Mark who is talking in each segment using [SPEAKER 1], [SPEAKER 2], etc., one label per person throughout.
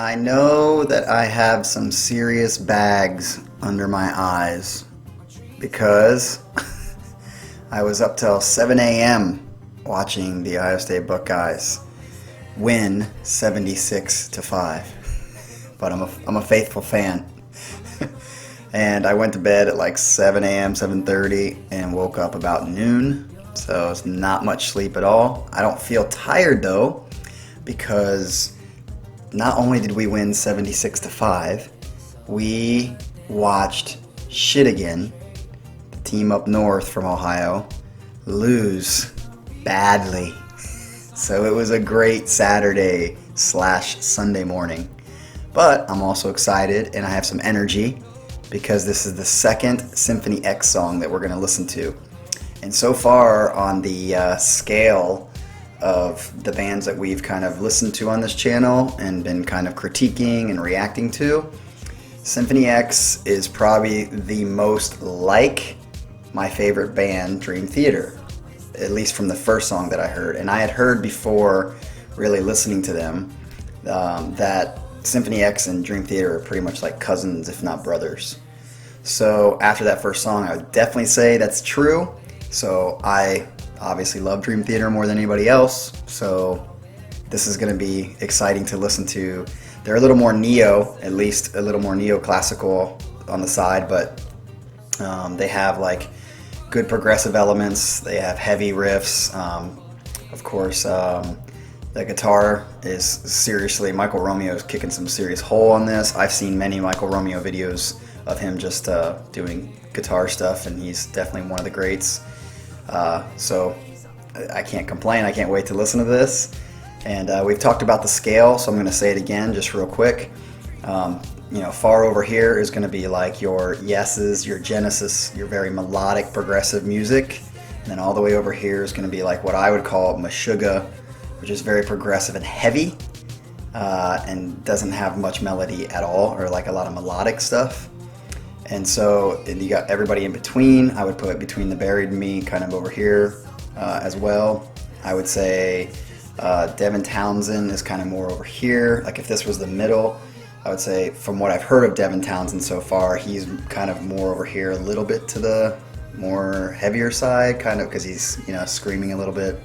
[SPEAKER 1] I know that I have some serious bags under my eyes because I was up till 7 a.m. watching the Ohio State Buckeyes win 76-5. But I'm a faithful fan. And I went to bed at like 7 a.m., 7:30, and woke up about noon. So it's not much sleep at all. I don't feel tired though, because not only did we win 76-5, we watched Shittigan, the team up north from Ohio, lose badly. So it was a great Saturday/Sunday morning. But I'm also excited and I have some energy because this is the second Symphony X song that we're going to listen to. And so far on the scale of the bands that we've kind of listened to on this channel and been kind of critiquing and reacting to, Symphony X is probably the most like my favorite band, Dream Theater, at least from the first song that I heard. And I had heard before really listening to them that Symphony X and Dream Theater are pretty much like cousins, if not brothers. So after that first song, I would definitely say that's true. So I obviously love Dream Theater more than anybody else. So this is going to be exciting to listen to. They're a little more neo, at least a little more neoclassical on the side, but they have like good progressive elements. They have heavy riffs. Of course, the guitar is seriously, Michael Romeo is kicking some serious hole on this. I've seen many Michael Romeo videos of him just doing guitar stuff, and he's definitely one of the greats. So I can't complain. I can't wait to listen to this. And we've talked about the scale, so I'm going to say it again just real quick. Far over here is going to be like your Yeses, your Genesis, your very melodic, progressive music. And then all the way over here is going to be like what I would call MUSICA, which is very progressive and heavy, and doesn't have much melody at all, or like a lot of melodic stuff. And so you got everybody in between. I would put Between the Buried and Me kind of over here as well. I would say Devin Townsend is kind of more over here. Like if this was the middle, I would say from what I've heard of Devin Townsend so far, he's kind of more over here, a little bit to the more heavier side, kind of because he's screaming a little bit.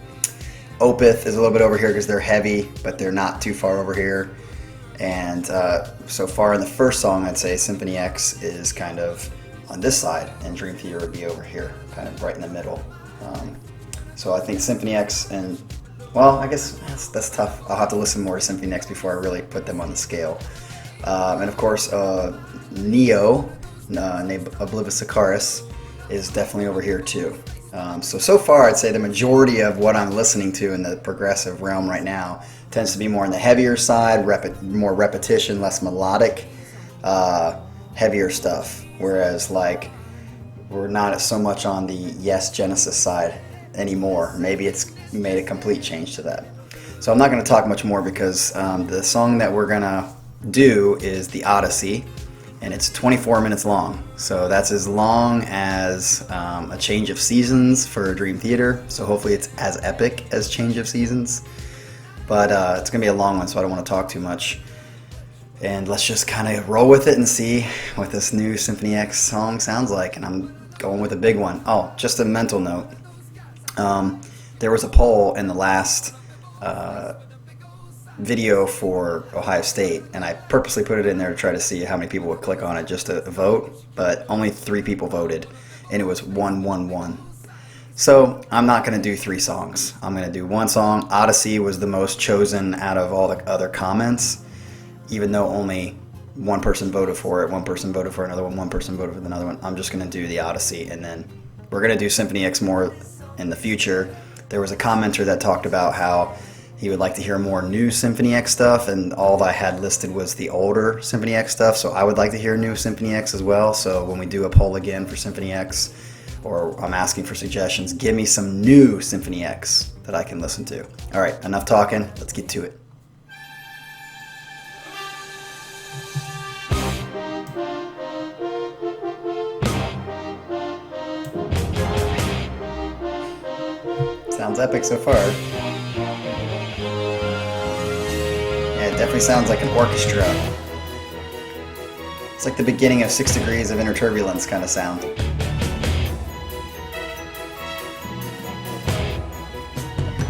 [SPEAKER 1] Opeth is a little bit over here because they're heavy, but they're not too far over here. And so far in the first song, I'd say Symphony X is kind of on this side, and Dream Theater would be over here, kind of right in the middle. So I think Symphony X and, well, I guess that's tough. I'll have to listen more to Symphony X before I really put them on the scale. And of course, Neo, Oblivious Sicarius, is definitely over here too. So far, I'd say the majority of what I'm listening to in the progressive realm right now tends to be more on the heavier side, more repetition, less melodic, heavier stuff. Whereas, like, we're not so much on the Yes Genesis side anymore. Maybe it's made a complete change to that. So I'm not going to talk much more because the song that we're going to do is the Odyssey. And it's 24 minutes long, so that's as long as a Change of Seasons for Dream Theater, so hopefully it's as epic as Change of Seasons, but it's going to be a long one, so I don't want to talk too much. And let's just kind of roll with it and see what this new Symphony X song sounds like, and I'm going with a big one. Oh, just a mental note. There was a poll in the last video for Ohio State, and I purposely put it in there to try to see how many people would click on it just to vote, but only 3 people voted, and it was 1-1-1. So I'm not going to do 3 songs. I'm going to do 1 song. Odyssey was the most chosen out of all the other comments, even though only 1 person voted for it, 1 person voted for another one, 1 person voted for another one. I'm just going to do the Odyssey, and then we're going to do Symphony X more in the future. There was a commenter that talked about how he would like to hear more new Symphony X stuff, and all I had listed was the older Symphony X stuff, so I would like to hear new Symphony X as well. So when we do a poll again for Symphony X, or I'm asking for suggestions, give me some new Symphony X that I can listen to. All right, enough talking, let's get to it. Sounds epic so far. Yeah, Definitely sounds like an orchestra. It's like the beginning of 6 Degrees of Inner Turbulence kind of sound.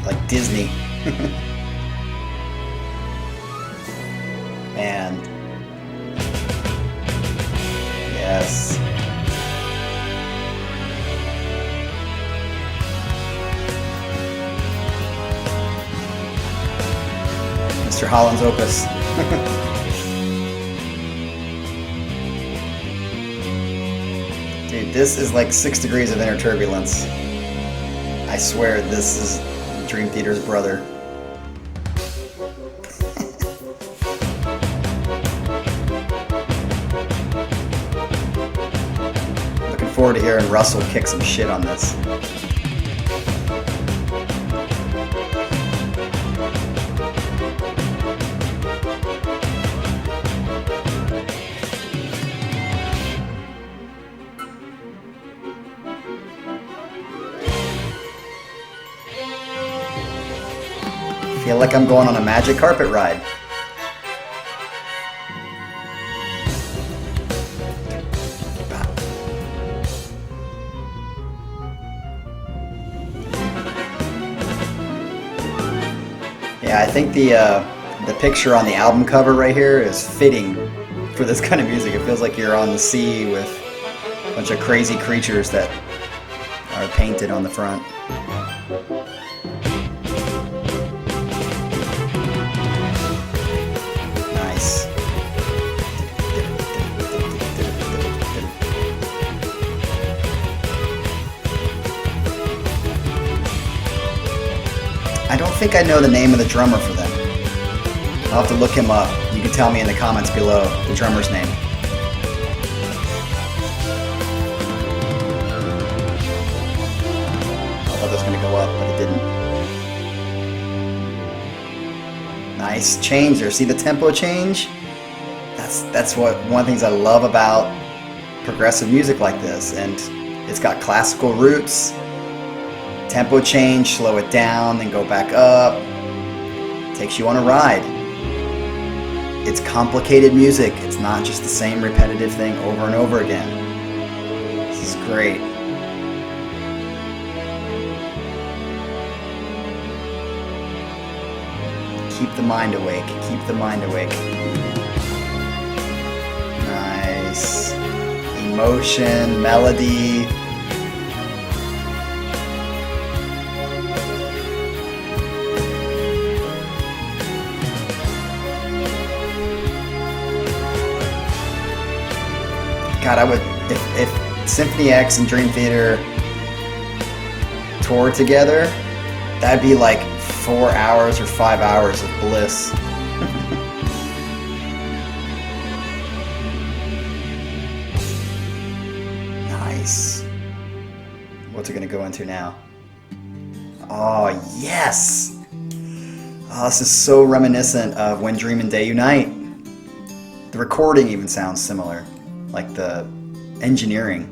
[SPEAKER 1] Like Disney. Man. Yes. Mr. Holland's Opus. Dude, this is like 6 Degrees of Inner Turbulence. I swear this is Dream Theater's brother. Looking forward to hearing Russell kick some shit on this. I feel like I'm going on a magic carpet ride. Yeah, I think the picture on the album cover right here is fitting for this kind of music. It feels like you're on the sea with a bunch of crazy creatures that are painted on the front. Nice. I don't think I know the name of the drummer for them. I'll have to look him up. You can tell me in the comments below the drummer's name. I thought that was going to go up, but it didn't. Nice change there. See the tempo change? That's what one of the things I love about progressive music like this. And it's got classical roots. Tempo change, slow it down, then go back up. Takes you on a ride. It's complicated music. It's not just the same repetitive thing over and over again. This is great. Keep the mind awake. Keep the mind awake. Nice. Emotion, melody. God, I would, if Symphony X and Dream Theater toured together, that'd be like 4 hours or 5 hours of bliss. Nice. What's it gonna go into now? Oh, yes! Oh, this is so reminiscent of When Dream and Day Unite. The recording even sounds similar. Like the engineering.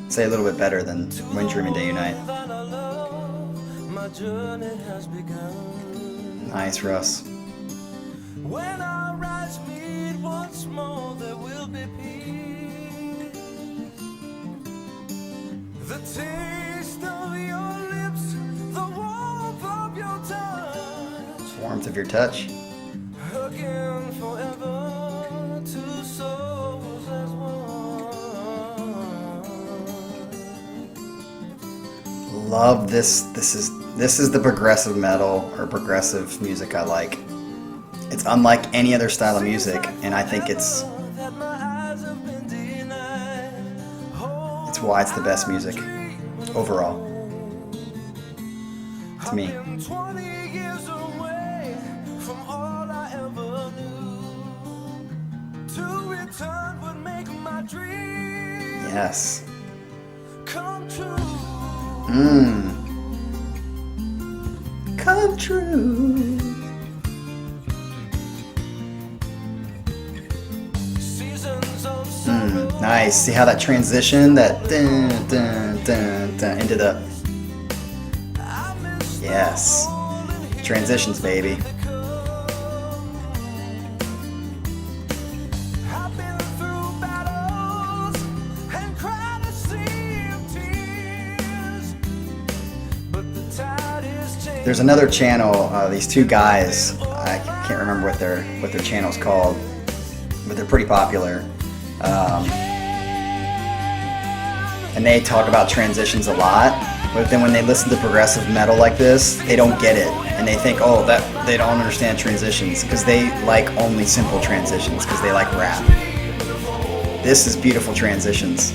[SPEAKER 1] Say a little bit better than When Dream and Day Unite. Nice, Russ. When our eyes meet once more, there will be peace. The taste of your lips, the warmth of your touch. Warmth of your touch. Again forever. Two souls as one. Love this. This is the progressive metal or progressive music I like. It's unlike any other style of music, and I think it's why it's the best music overall to me. Yes. Come true. Come true. Nice. See how that transition, that dun, dun, dun, dun, into the. Yes. Transitions, baby. There's another channel, these two guys, I can't remember what their channel's called, but they're pretty popular. And they talk about transitions a lot, but then when they listen to progressive metal like this, they don't get it. And they think, oh, that they don't understand transitions, because they like only simple transitions, because they like rap. This is beautiful transitions.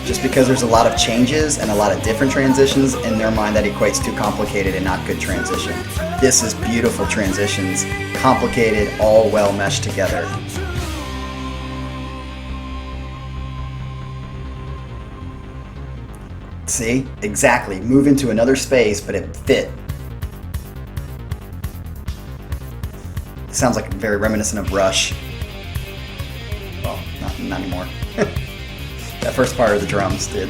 [SPEAKER 1] Just because there's a lot of changes and a lot of different transitions, in their mind that equates to complicated and not good transition. This is beautiful transitions, complicated, all well meshed together. See? Exactly. Move into another space, but it fit. It sounds like very reminiscent of Rush. Well, not anymore. That first part of the drums did.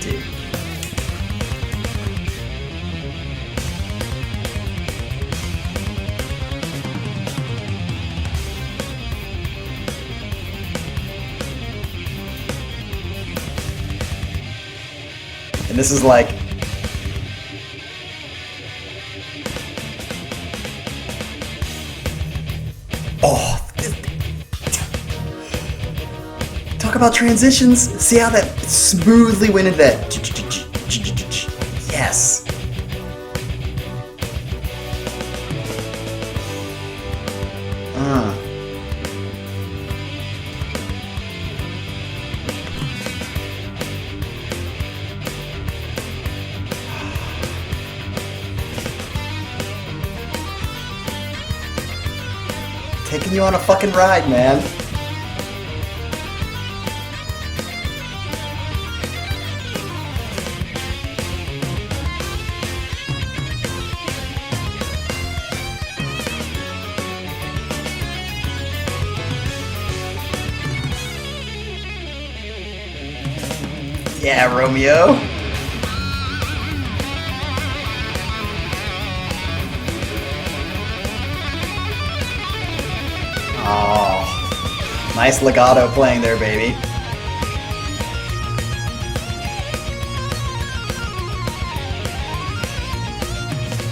[SPEAKER 1] Dude. And this is like, oh, talk about transitions. See how that smoothly went into that. Yes. Taking you on a fucking ride, man. Yeah, Romeo. Oh, nice legato playing there, baby.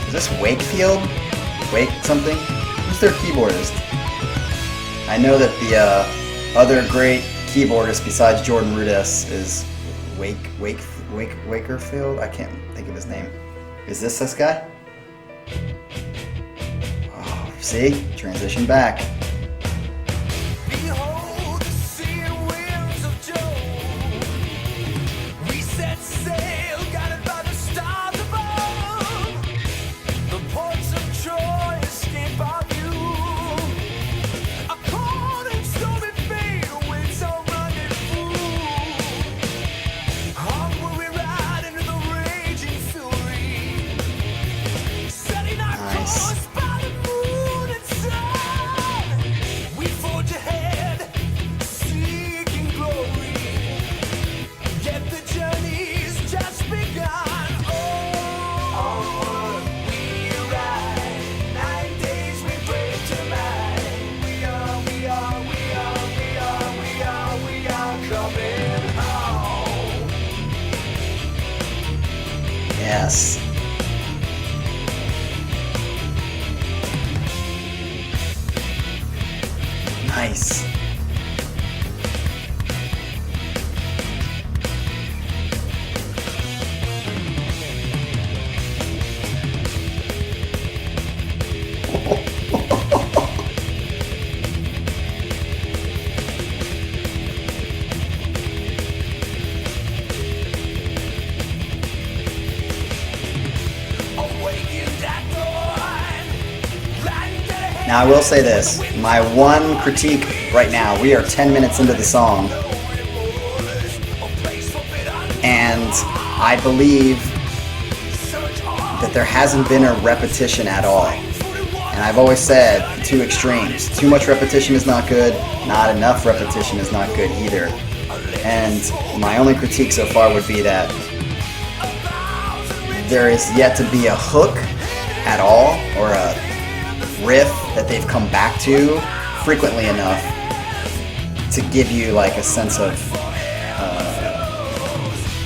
[SPEAKER 1] Is this Wakefield? Wake something? Who's their keyboardist? I know that the other great keyboardist besides Jordan Rudess is Wakerfield? I can't think of his name. Is this guy? Oh, see? Transition back.
[SPEAKER 2] Behold the sea and winds of Jove. We set sail, guided by the stars above. The ports of Troy escape our view. A cold and stormy fate awaits our rendezvous. Onward we ride into the raging fury, setting our course by the moon and sun. We forge ahead, seeking glory, yet the journey's just begun. Onward we ride, 9 days we brave to mine. We are coming home.
[SPEAKER 1] Yes. Nice.
[SPEAKER 2] Awakened at dawn, land ahead.
[SPEAKER 1] Now I will say this, my one critique right now, we are 10 minutes into the song, and I believe that there hasn't been a repetition at all. And I've always said, two extremes. Too much repetition is not good, not enough repetition is not good either. And my only critique so far would be that there is yet to be a hook at all, or a riff that they've come back to frequently enough to give you like a sense of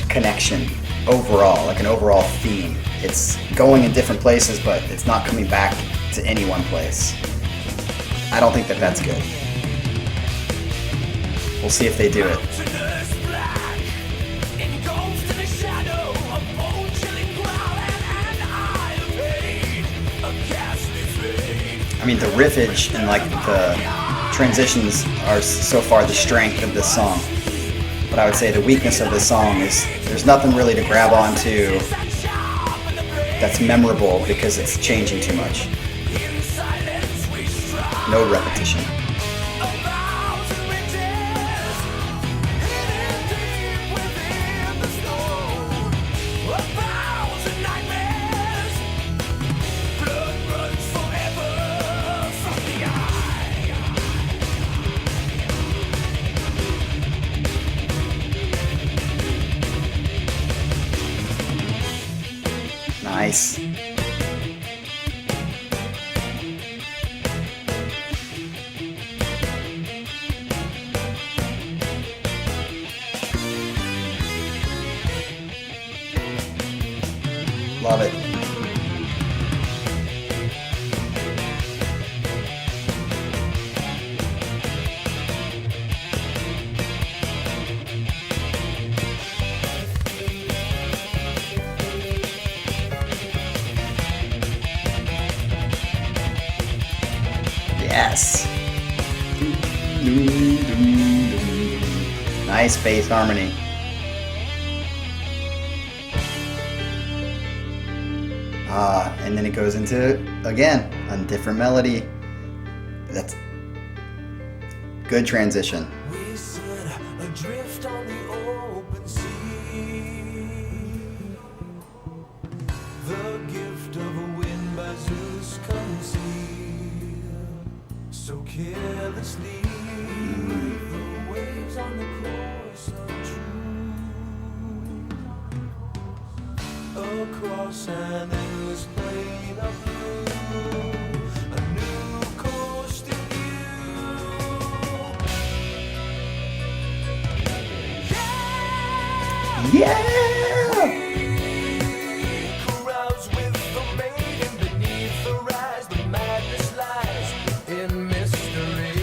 [SPEAKER 1] connection overall, like an overall theme. It's going in different places, but it's not coming back to any one place. I don't think that that's good. We'll see if they do it. I mean, the riffage and like the transitions are so far the strength of this song. But I would say the weakness of this song is there's nothing really to grab onto that's memorable because it's changing too much. No repetition. Nice. Love it. Yes. Nice bass harmony. And then it goes into, again, a different melody. That's good transition.
[SPEAKER 2] We sit adrift on the open sea. The gift of a wind by Zeus concealed. So carelessly, the waves on the course are true. Across an endless plain of blue, a new coast in view.
[SPEAKER 1] Yeah!
[SPEAKER 2] Carouse with the maiden beneath her eyes. The madness lies in mystery.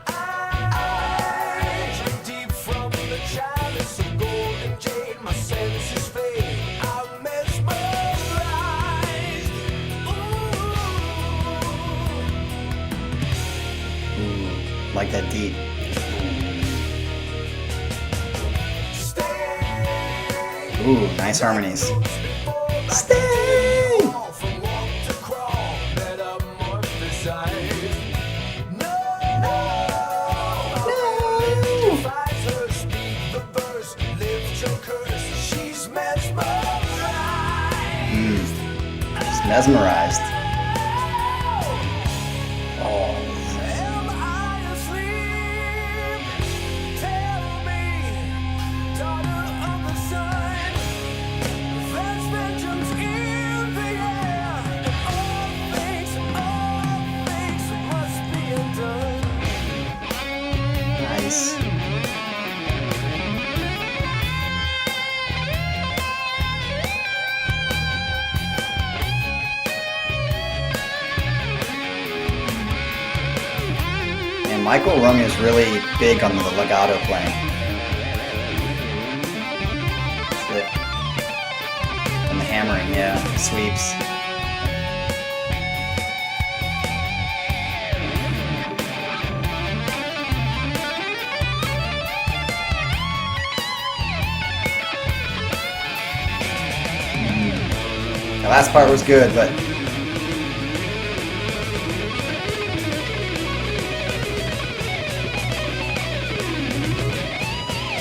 [SPEAKER 2] I drink deep from the chalice of golden jade. My senses fade. I'm mesmerized.
[SPEAKER 1] Ooh, like that deep. Ooh, nice harmonies. Stay!
[SPEAKER 2] From walk to crawl, metamorphosize. No! Fight her, speak the verse, lift your curse. She's mesmerized.
[SPEAKER 1] Just mesmerized. Oh.
[SPEAKER 2] Am I asleep? Tell me, daughter of the sun. There's vengeance in the air, and all things must be undone.
[SPEAKER 1] Nice. And Michael Rung is really big on the legato playing. That's it. And the hammering, yeah, sweeps. The last part was good, but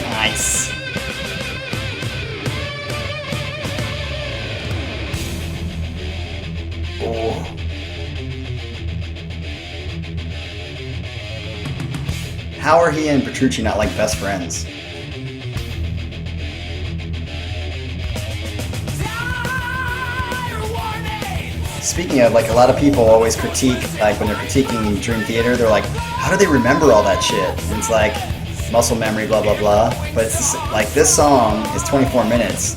[SPEAKER 1] nice. Oh. How are he and Petrucci not like best friends?
[SPEAKER 2] Down
[SPEAKER 1] speaking of, like, a lot of people always critique, like, when they're critiquing Dream Theater, they're like, how do they remember all that shit? And it's like, muscle memory, blah, blah, blah. But it's like, this song is 24 minutes,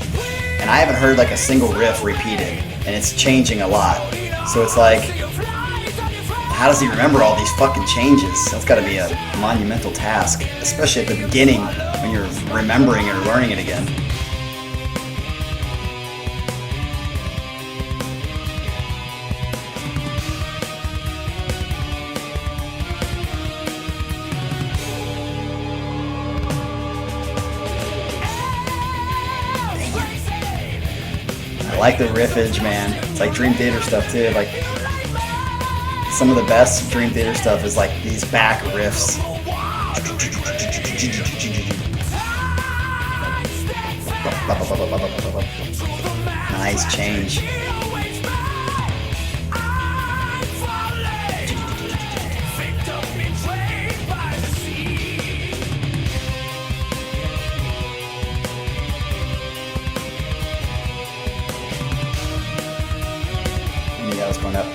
[SPEAKER 1] and I haven't heard, like, a single riff repeated, and it's changing a lot. So it's like, how does he remember all these fucking changes? That's gotta be a monumental task, especially at the beginning when you're remembering it or learning it again. I like the riffage, man. It's like Dream Theater stuff too. Like, some of the best Dream Theater stuff is like these back riffs. Nice change. That was going up.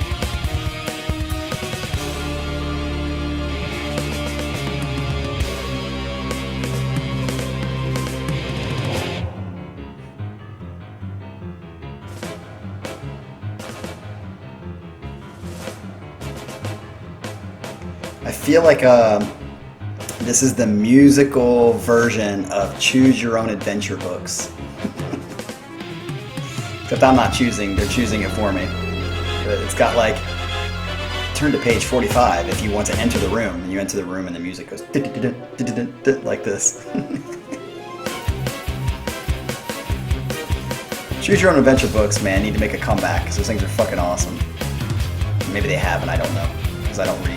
[SPEAKER 1] I feel like this is the musical version of Choose Your Own Adventure books. Except I'm not choosing, they're choosing it for me. But it's got like, turn to page 45 if you want to enter the room, and you enter the room and the music goes like this. Choose Your Own Adventure books, man, need to make a comeback because those things are fucking awesome. Maybe they have and I don't know because I don't read.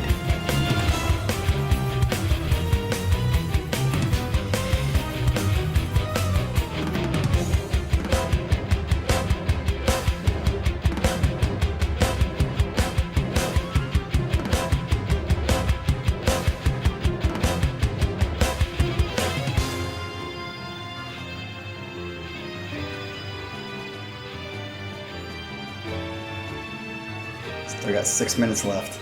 [SPEAKER 1] We got 6 minutes left.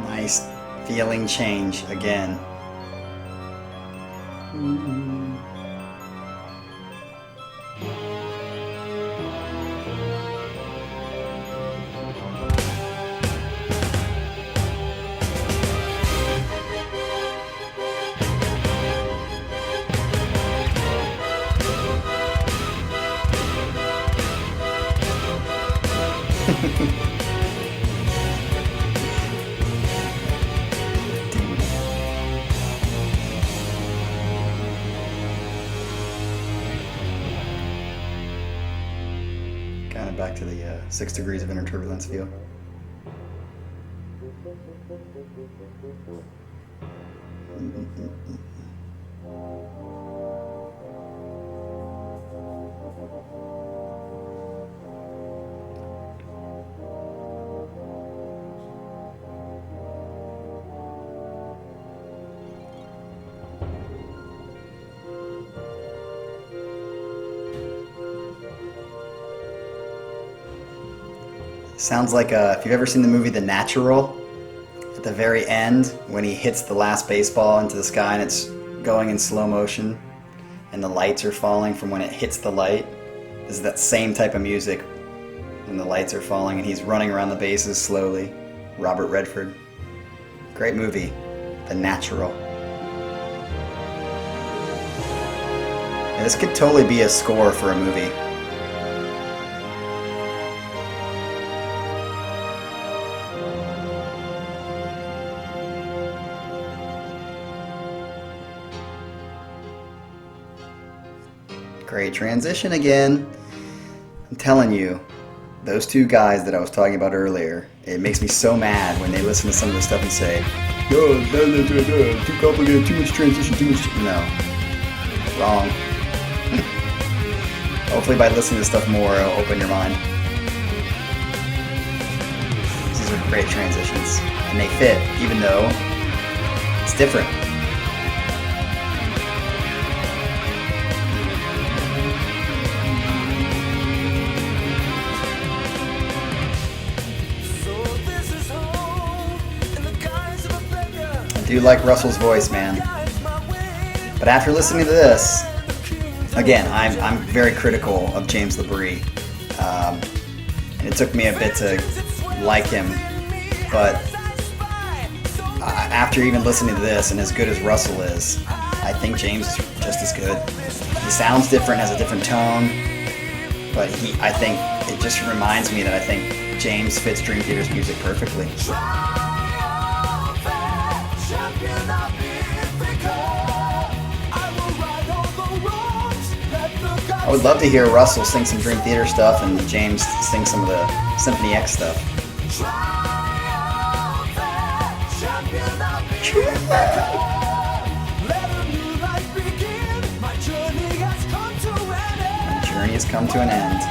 [SPEAKER 1] Nice feeling change again. Kind of back to the 6 degrees of inner turbulence feel. Sounds like if you've ever seen the movie The Natural, at the very end when he hits the last baseball into the sky and it's going in slow motion and the lights are falling from when it hits the light. This is that same type of music and the lights are falling and he's running around the bases slowly. Robert Redford. Great movie, The Natural. And this could totally be a score for a movie. Great transition again. I'm telling you, those two guys that I was talking about earlier, it makes me so mad when they listen to some of this stuff and say, "Oh, too complicated, too much transition, too much." No, wrong. Hopefully, by listening to stuff more, it'll open your mind. These are great transitions, and they fit, even though it's different. I do like Russell's voice, man. But after listening to this, again, I'm very critical of James LaBrie. And it took me a bit to like him. But after even listening to this, and as good as Russell is, I think James is just as good. He sounds different, has a different tone. But I think it just reminds me that I think James fits Dream Theater's music perfectly. I would love to hear Russell sing some Dream Theater stuff and James sing some of the Symphony X stuff. My journey has come to an end.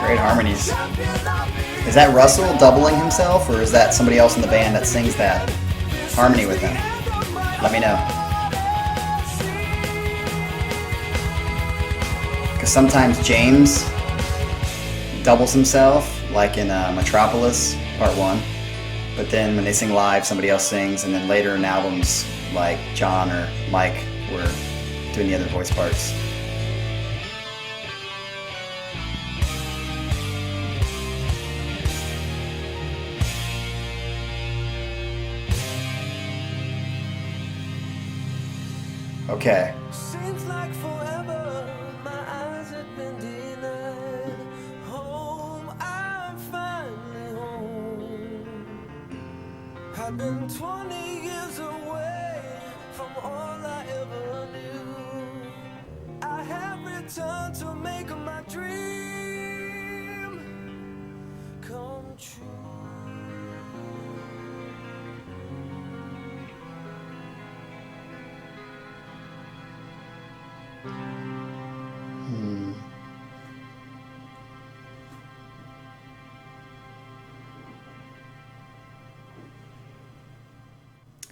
[SPEAKER 1] Great harmonies. Is that Russell doubling himself, or is that somebody else in the band that sings that harmony with him? Let me know. Because sometimes James doubles himself, like in Metropolis Part 1. But then when they sing live, somebody else sings, and then later in albums like John or Mike were doing the other voice parts. Okay.
[SPEAKER 2] Seems like forever, my eyes have been denied. Home, I'm finally home. I've been 20 years away from all I ever knew. I have returned to make my dream come true.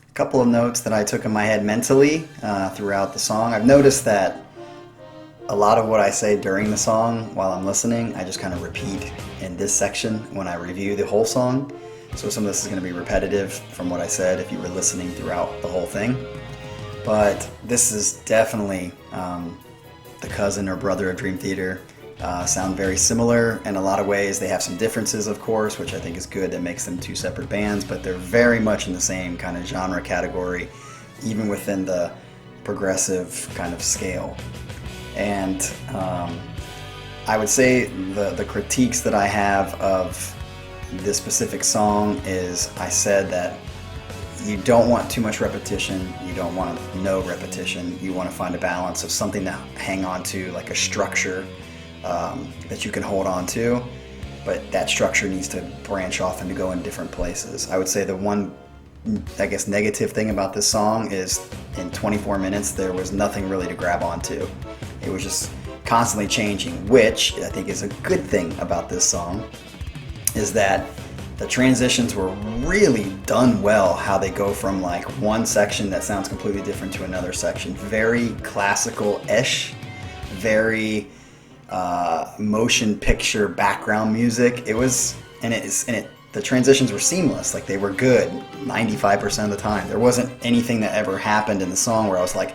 [SPEAKER 1] A couple of notes that I took in my head mentally throughout the song. I've noticed that a lot of what I say during the song while I'm listening, I just kind of repeat in this section when I review the whole song. So some of this is going to be repetitive from what I said if you were listening throughout the whole thing. But this is definitely the cousin or brother of Dream Theater. Sound very similar in a lot of ways. They have some differences, of course, which I think is good. That makes them two separate bands, but they're very much in the same kind of genre category, even within the progressive kind of scale. And I would say the critiques that I have of this specific song is I said that you don't want too much repetition, you don't want no repetition, you want to find a balance of something to hang on to, like a structure that you can hold on to, but that structure needs to branch off and to go in different places. I would say the one, I guess, negative thing about this song is in 24 minutes there was nothing really to grab onto. It was just constantly changing, which I think is a good thing about this song, is that the transitions were really done well, how they go from like one section that sounds completely different to another section. Very classical-ish, very motion picture background music. It was, the transitions were seamless. Like, they were good 95% of the time. There wasn't anything that ever happened in the song where I was like,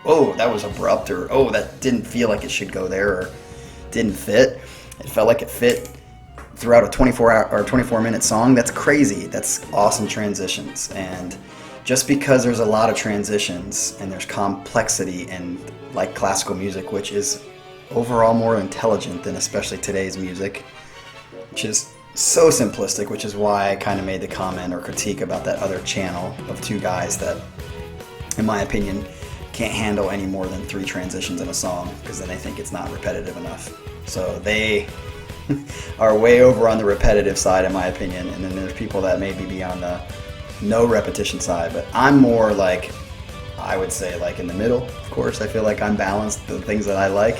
[SPEAKER 1] oh, that was abrupt, or oh, that didn't feel like it should go there, or didn't fit. It felt like it fit throughout a 24-minute song. That's crazy. That's awesome transitions. And just because there's a lot of transitions and there's complexity in like classical music, which is overall more intelligent than especially today's music, which is so simplistic, which is why I kind of made the comment or critique about that other channel of two guys that, in my opinion, can't handle any more than 3 transitions in a song, because then they think it's not repetitive enough. So they are way over on the repetitive side, in my opinion, and then there's people that maybe be on the no repetition side, but I'm more like, I would say, like in the middle. Of course, I feel like I'm balanced, the things that I like,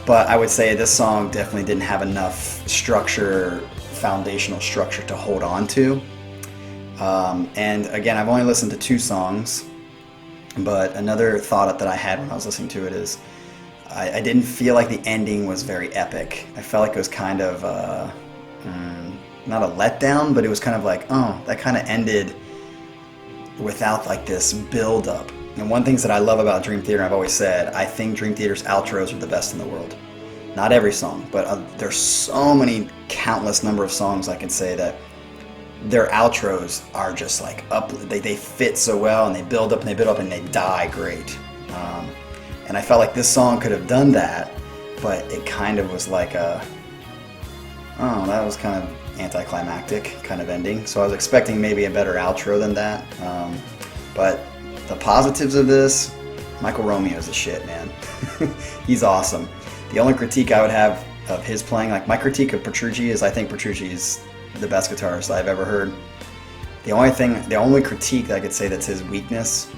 [SPEAKER 1] but I would say this song definitely didn't have enough structure, foundational structure to hold on to. And again, I've only listened to 2 songs, but another thought that I had when I was listening to it is I didn't feel like the ending was very epic. I felt like it was kind of not a letdown, but it was kind of like, oh, that kind of ended without like this build up. And one thing that I love about Dream Theater, I've always said, I think Dream Theater's outros are the best in the world. Not every song, but there's so many countless number of songs I can say that their outros are just like they fit so well, and they build up and they build up and they die great. And I felt like this song could have done that, but it kind of was like that was kind of anticlimactic kind of ending. So I was expecting maybe a better outro than that. But the positives of this, Michael Romeo is the shit, man. He's awesome. The only critique I would have of his playing, like my critique of Petrucci is, I think Petrucci is the best guitarist I've ever heard. The only critique that I could say that's his weakness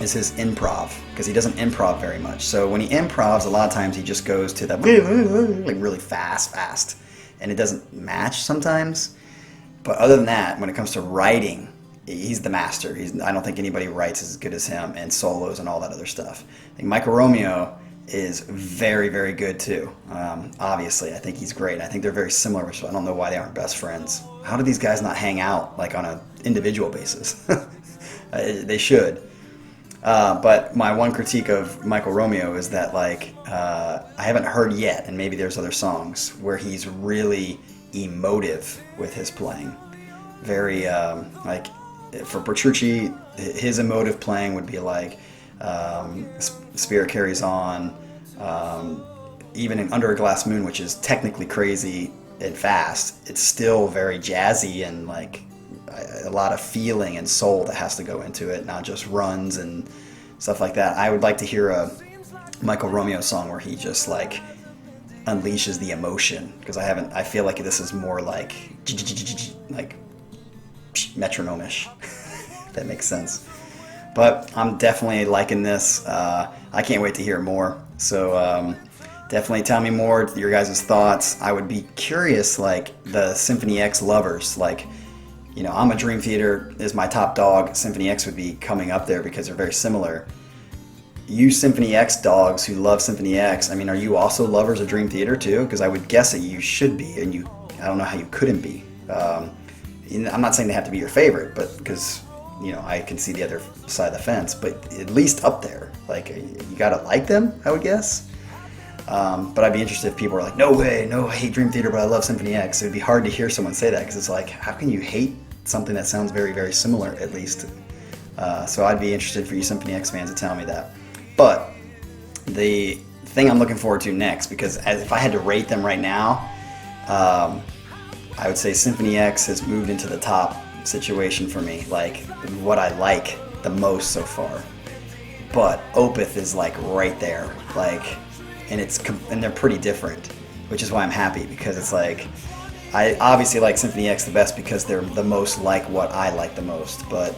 [SPEAKER 1] is his improv, because he doesn't improv very much. So when he improvs, a lot of times he just goes to that like really fast, and it doesn't match sometimes. But other than that, when it comes to writing, he's the master. I don't think anybody writes as good as him, and solos and all that other stuff. I think Michael Romeo is very, very good too. Obviously, I think he's great. I think they're very similar, so I don't know why they aren't best friends. How do these guys not hang out like on an individual basis? They should. But my one critique of Michael Romeo is that like I haven't heard yet, and maybe there's other songs where he's really emotive with his playing. Very like for Petrucci, his emotive playing would be like Spirit Carries On, even in Under a Glass Moon, which is technically crazy and fast, it's still very jazzy and like a lot of feeling and soul that has to go into it, not just runs and stuff like that. I would like to hear a Michael Romeo song where he just like unleashes the emotion, because I feel like this is more like metronome-ish, if that makes sense. But I'm definitely liking this. I can't wait to hear more. So definitely tell me more, your guys' thoughts. I would be curious, like the Symphony X lovers, like, you know, I'm a Dream Theater is my top dog. Symphony X would be coming up there because they're very similar. You Symphony X dogs who love Symphony X, I mean, are you also lovers of Dream Theater too? Because I would guess that you should be, and I don't know how you couldn't be. I'm not saying they have to be your favorite, but because, you know, I can see the other side of the fence, but at least up there. Like, you gotta like them, I would guess. But I'd be interested if people are like, no way, no, I hate Dream Theater, but I love Symphony X. It would be hard to hear someone say that, because it's like, how can you hate something that sounds very, very similar, at least? So I'd be interested for you Symphony X fans to tell me that. But the thing I'm looking forward to next, because if I had to rate them right now, I would say Symphony X has moved into the top situation for me, like what I like the most so far. But Opeth is like right there, like, and they're pretty different, which is why I'm happy, because it's like, I obviously like Symphony X the best because they're the most like what I like the most, but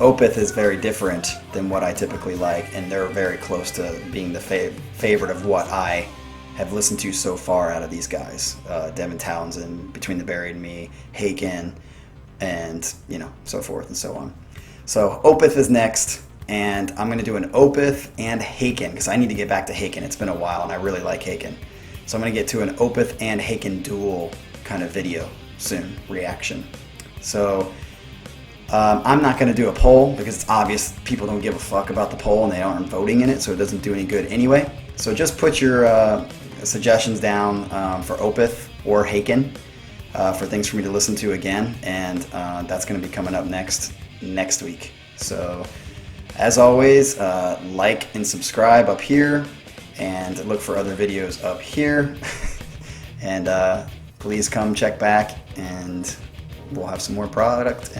[SPEAKER 1] Opeth is very different than what I typically like, and they're very close to being the favorite of what I have listened to so far out of these guys. Devin Townsend, Between the Buried and Me, Haken, and so forth and so on. So Opeth is next, and I'm going to do an Opeth and Haken because I need to get back to Haken. It's been a while, and I really like Haken. So I'm going to get to an Opeth and Haken duel kind of video soon, reaction. So I'm not going to do a poll because it's obvious people don't give a fuck about the poll and they aren't voting in it, so it doesn't do any good anyway. So just put your suggestions down for Opeth or Haken for things for me to listen to again, and that's going to be coming up next week. So as always, like and subscribe up here, and look for other videos up here. And please come check back, and we'll have some more product.